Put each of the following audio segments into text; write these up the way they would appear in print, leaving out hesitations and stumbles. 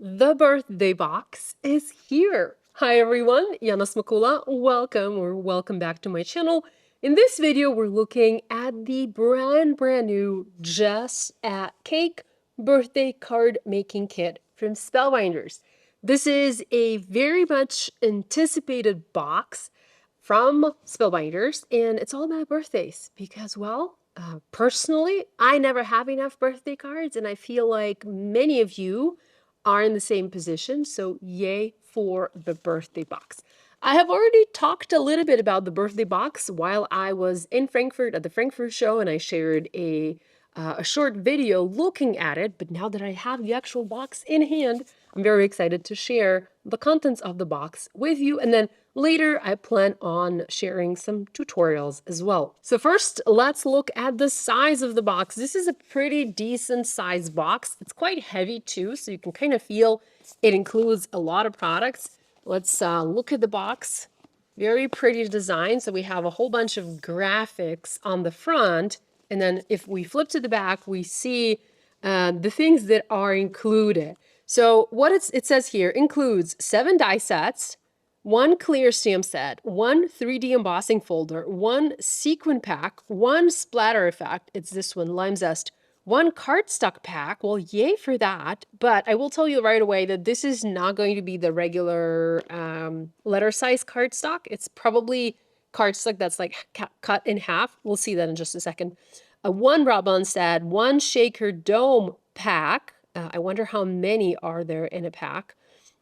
The birthday box is here. Hi everyone, Yana Smakula. Welcome back to my channel. In this video, we're looking at the brand new Just at Cake birthday card making kit from Spellbinders. This is a very much anticipated box from Spellbinders, and it's all about birthdays because, well, personally, I never have enough birthday cards, and I feel like many of you are in the same position, so yay for the birthday box. I have already talked a little bit about the birthday box while I was in Frankfurt at the Frankfurt show, and I shared a short video looking at it, but now that I have the actual box in hand, I'm very excited to share the contents of the box with you, and then later I plan on sharing some tutorials as well. So first, let's look at the size of the box. This is a pretty decent size box. It's quite heavy too, so you can kind of feel it includes a lot of products. Let's look at the box. Very pretty design. So we have a whole bunch of graphics on the front. And then if we flip to the back, we see the things that are included. So what it says here includes 7 die sets, 1 clear stamp set, 1 3D embossing folder, 1 sequin pack, 1 splatter effect. It's this one, Lime Zest. 1 cardstock pack. Well, yay for that. But I will tell you right away that this is not going to be the regular letter size cardstock. It's probably cardstock that's like cut in half. We'll see that in just a second. 1 Robin set, 1 shaker dome pack. I wonder how many are there in a pack.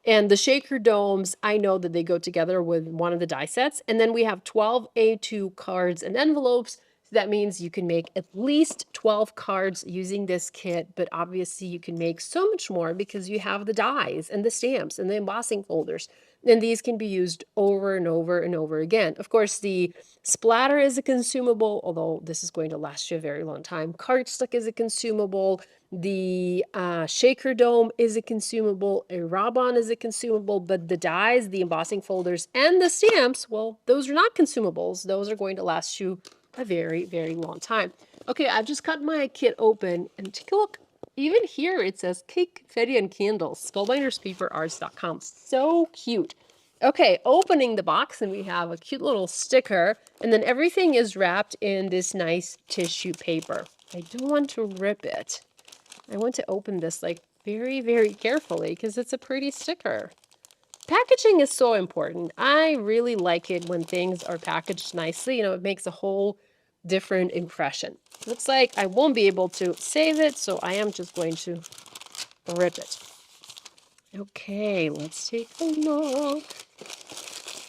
And the shaker domes, I know that they go together with one of the die sets. And then we have 12 A2 cards and envelopes. So that means you can make at least 12 cards using this kit, but obviously you can make so much more because you have the dies and the stamps and the embossing folders. And these can be used over and over and over again. Of course, the splatter is a consumable, although this is going to last you a very long time. Cardstock is a consumable. The shaker dome is a consumable. A Raban is a consumable. But the dies, the embossing folders, and the stamps, well, those are not consumables. Those are going to last you a very, very long time. Okay, I've just cut my kit open and take a look. Even here it says cake, confetti, and candles. Spellbinderspaperarts.com. So cute. Okay, opening the box, and we have a cute little sticker, and then everything is wrapped in this nice tissue paper. I don't want to rip it. I want to open this like very, very carefully because it's a pretty sticker. Packaging is so important. I really like it when things are packaged nicely. You know, it makes a whole different impression. Looks like I won't be able to save it, so I am just going to rip it. Okay, let's take a look.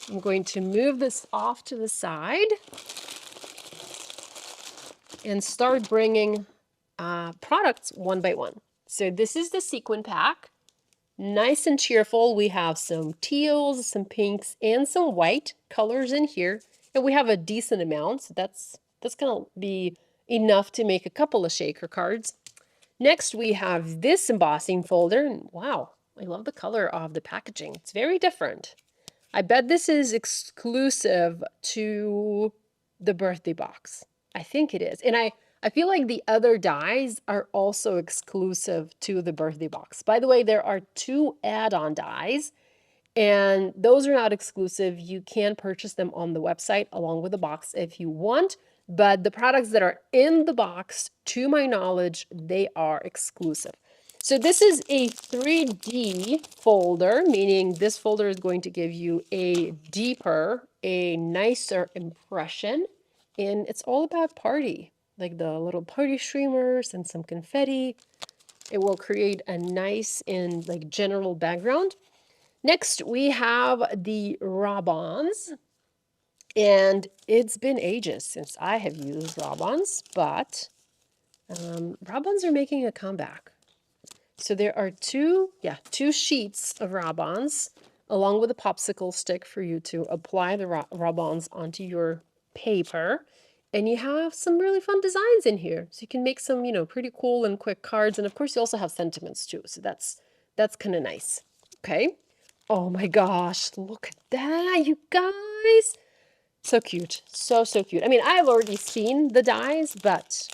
I'm going to move this off to the side and start bringing products one by one. So this is the sequin pack. Nice and cheerful. We have some teals, some pinks, and some white colors in here. And we have a decent amount, so that's going to be enough to make a couple of shaker cards. Next, we have this embossing folder. And wow, I love the color of the packaging. It's very different. I bet this is exclusive to the birthday box. I think it is. And I feel like the other dies are also exclusive to the birthday box. By the way, there are 2 add-on dies, and those are not exclusive. You can purchase them on the website along with the box if you want, but the products that are in the box, to my knowledge, they are exclusive. So this is a 3D folder, meaning this folder is going to give you a deeper, a nicer impression. And it's all about party, like the little party streamers and some confetti. It will create a nice and like general background. Next, we have the Rabans. And it's been ages since I have used Rabans, but Rabans are making a comeback. So there are two sheets of Rabans along with a popsicle stick for you to apply the Rabans onto your paper. And you have some really fun designs in here. So you can make some, pretty cool and quick cards. And of course, you also have sentiments too. So that's kind of nice. Okay. Oh my gosh, look at that, you guys. So cute. So cute. I mean, I've already seen the dies, but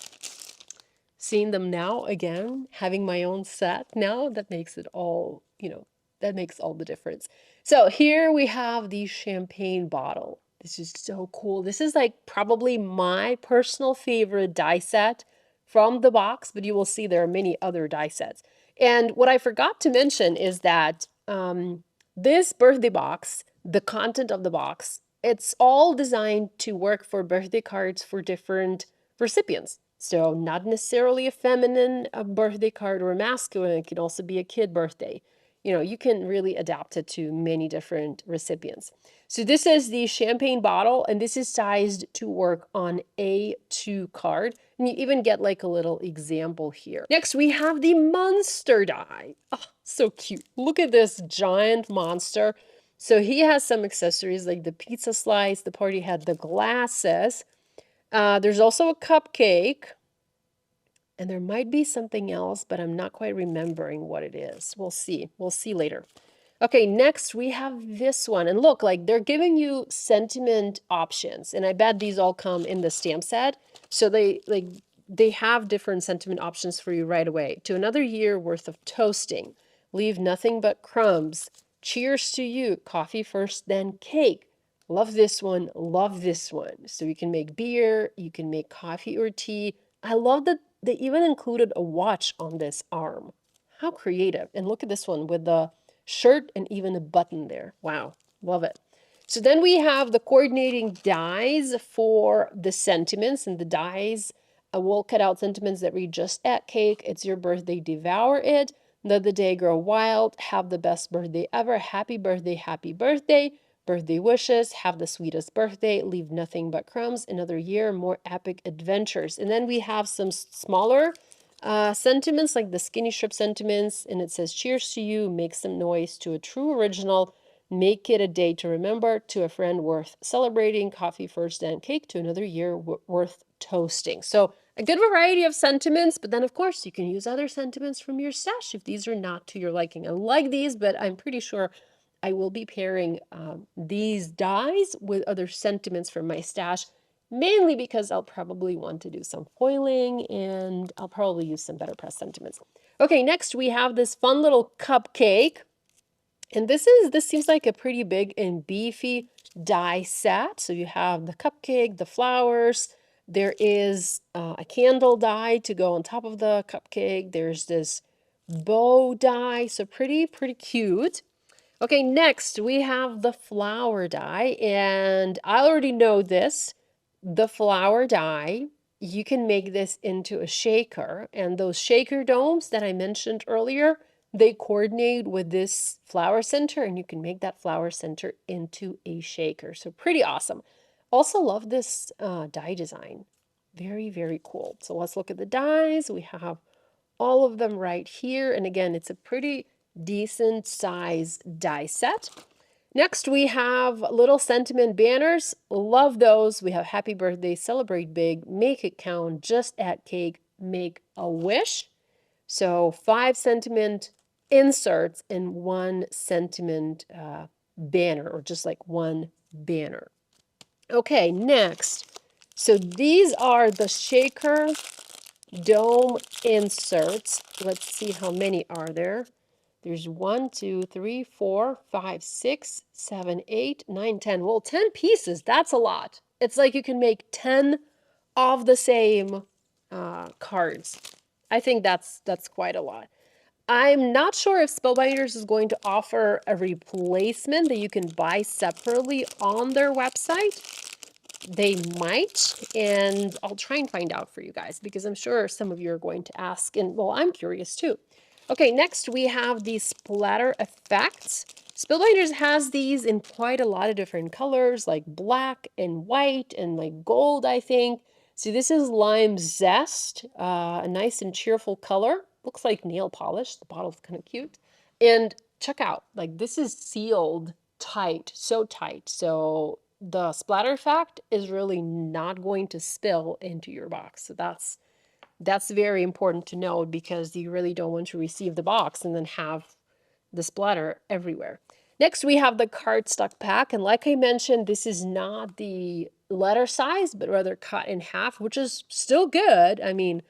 seeing them now again, having my own set now, that makes it all, that makes all the difference. So here we have the champagne bottle. This is so cool. This is like probably my personal favorite die set from the box, but you will see there are many other die sets. And what I forgot to mention is that this birthday box, the content of the box, it's all designed to work for birthday cards for different recipients. So not necessarily a feminine birthday card or a masculine, it could also be a kid birthday. You can really adapt it to many different recipients. So this is the champagne bottle, and this is sized to work on A2 card. And you even get like a little example here. Next, we have the monster die. Oh, so cute. Look at this giant monster. So he has some accessories like the pizza slice, the party hat, the glasses. There's also a cupcake. And there might be something else, but I'm not quite remembering what it is. We'll see. We'll see later. Okay, next we have this one. And look, like they're giving you sentiment options. And I bet these all come in the stamp set. So they have different sentiment options for you right away. To another year worth of toasting. Leave nothing but crumbs. Cheers to you. Coffee first, then cake. Love this one. Love this one. So you can make beer. You can make coffee or tea. I love that they even included a watch on this arm. How creative. And look at this one with the shirt and even a button there. Wow, love it. So then we have the coordinating dies for the sentiments, and the dies will cut out sentiments that read just at cake, it's your birthday, devour it, let the day grow wild, have the best birthday ever, happy birthday, birthday wishes, have the sweetest birthday, leave nothing but crumbs, another year, more epic adventures. And then we have some smaller sentiments like the skinny strip sentiments, and it says cheers to you, make some noise to a true original, make it a day to remember, to a friend worth celebrating, coffee first and cake, to another year worth toasting. So a good variety of sentiments, but then of course you can use other sentiments from your stash if these are not to your liking. I like these, but I'm pretty sure I will be pairing these dies with other sentiments from my stash, mainly because I'll probably want to do some foiling and I'll probably use some better press sentiments. Okay, next we have this fun little cupcake. And this seems like a pretty big and beefy die set. So you have the cupcake, the flowers. There is a candle die to go on top of the cupcake. There's this bow die. So pretty cute. Okay, next we have the flower die, and I already know this. The flower die, you can make this into a shaker, and those shaker domes that I mentioned earlier, they coordinate with this flower center, and you can make that flower center into a shaker. So pretty awesome. Also love this die design. Very cool. So let's look at the dies. We have all of them right here, and again, it's a pretty decent size die set. Next, we have little sentiment banners. Love those. We have happy birthday, celebrate big, make it count, just at cake, make a wish. So 5 sentiment inserts in 1 sentiment banner, or just like 1 banner. Okay, next. So these are the shaker dome inserts. Let's see how many are there. There's 1, 2, 3, 4, 5, 6, 7, 8, 9, 10. Well, 10 pieces, that's a lot. It's like you can make 10 of the same cards. I think that's quite a lot. I'm not sure if Spellbinders is going to offer a replacement that you can buy separately on their website. They might, and I'll try and find out for you guys because I'm sure some of you are going to ask, and well, I'm curious too. Okay, next we have the splatter effects. Spellbinders has these in quite a lot of different colors, like black and white and like gold, I think. So this is Lime Zest, a nice and cheerful color. Looks like nail polish. The bottle's kind of cute. And check out, like this is sealed tight, so tight. So the splatter effect is really not going to spill into your box. So that's very important to know because you really don't want to receive the box and then have the splatter everywhere. Next, we have the cardstock pack. And like I mentioned, this is not the letter size, but rather cut in half, which is still good. I mean,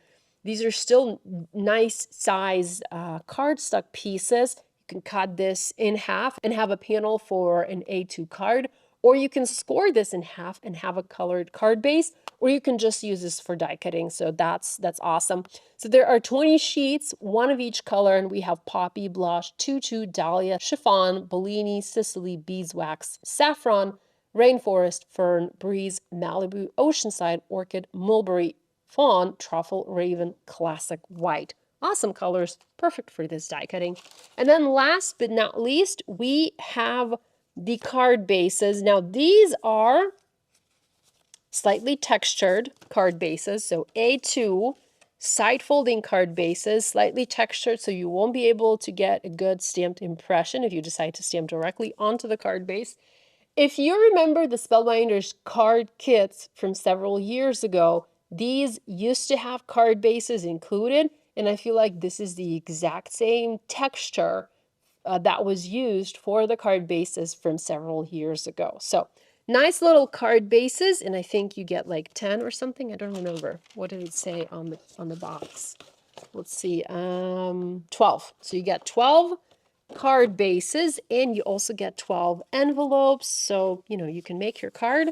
These are still nice size cardstock pieces. You can cut this in half and have a panel for an A2 card, or you can score this in half and have a colored card base, or you can just use this for die cutting. So that's awesome. So there are 20 sheets, one of each color, and we have poppy, blush, tutu, dahlia, chiffon, Bellini, Sicily, beeswax, saffron, rainforest, fern, breeze, Malibu, oceanside, orchid, mulberry, fawn, truffle, raven, classic white. Awesome colors, perfect for this die cutting. And then last but not least, we have the card bases. Now these are slightly textured card bases. So A2 side folding card bases, slightly textured, so you won't be able to get a good stamped impression if you decide to stamp directly onto the card base. If you remember the Spellbinders card kits from several years ago, these used to have card bases included, and I feel like this is the exact same texture that was used for the card bases from several years ago. So nice little card bases, and I think you get like 10 or something. I don't remember. What did it say on the box? Let's see, 12. So you get 12 card bases, and you also get 12 envelopes. So, you know, you can make your card,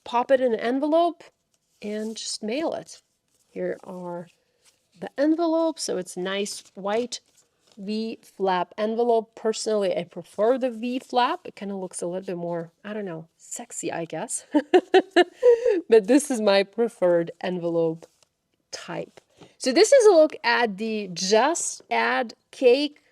pop it in an envelope, and just mail it. Here are the envelopes. So it's nice white V-flap envelope. Personally, I prefer the V-flap. It kind of looks a little bit more, I don't know, sexy, I guess. But this is my preferred envelope type. So this is a look at the Just Add Cake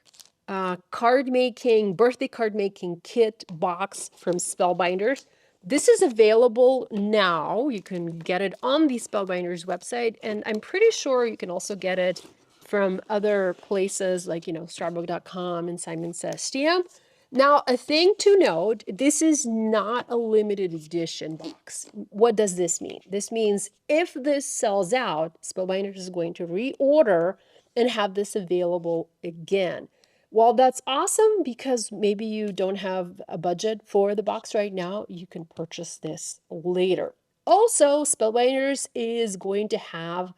card making, birthday card making kit box from Spellbinders. This is available now. You can get it on the Spellbinders website, and I'm pretty sure you can also get it from other places like, you know, Starbucks.com and Simon Says Stamp. Now, a thing to note, this is not a limited edition box. What does this mean? This means if this sells out, Spellbinders is going to reorder and have this available again. Well, that's awesome because maybe you don't have a budget for the box right now. You can purchase this later. Also, Spellbinders is going to have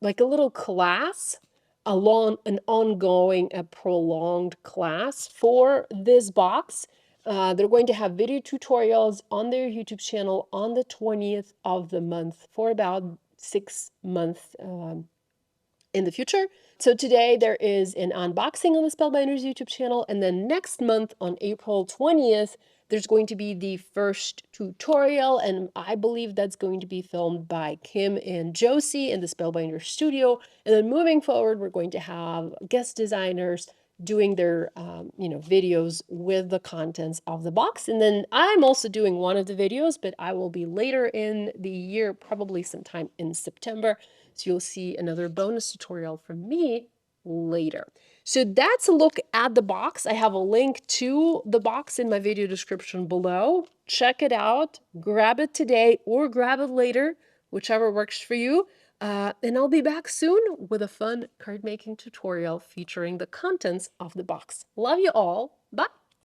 like a little class, an ongoing, a prolonged class for this box. They're going to have video tutorials on their YouTube channel on the 20th of the month for about 6 months in the future. So today there is an unboxing on the Spellbinders YouTube channel, and then next month on April 20th, there's going to be the first tutorial, and I believe that's going to be filmed by Kim and Josie in the Spellbinders studio. And then moving forward, we're going to have guest designers doing their videos with the contents of the box. And then I'm also doing one of the videos, but I will be later in the year, probably sometime in September. So you'll see another bonus tutorial from me later. So that's a look at the box. I have a link to the box in my video description below. Check it out, grab it today or grab it later, whichever works for you. And I'll be back soon with a fun card making tutorial featuring the contents of the box. Love you all. Bye.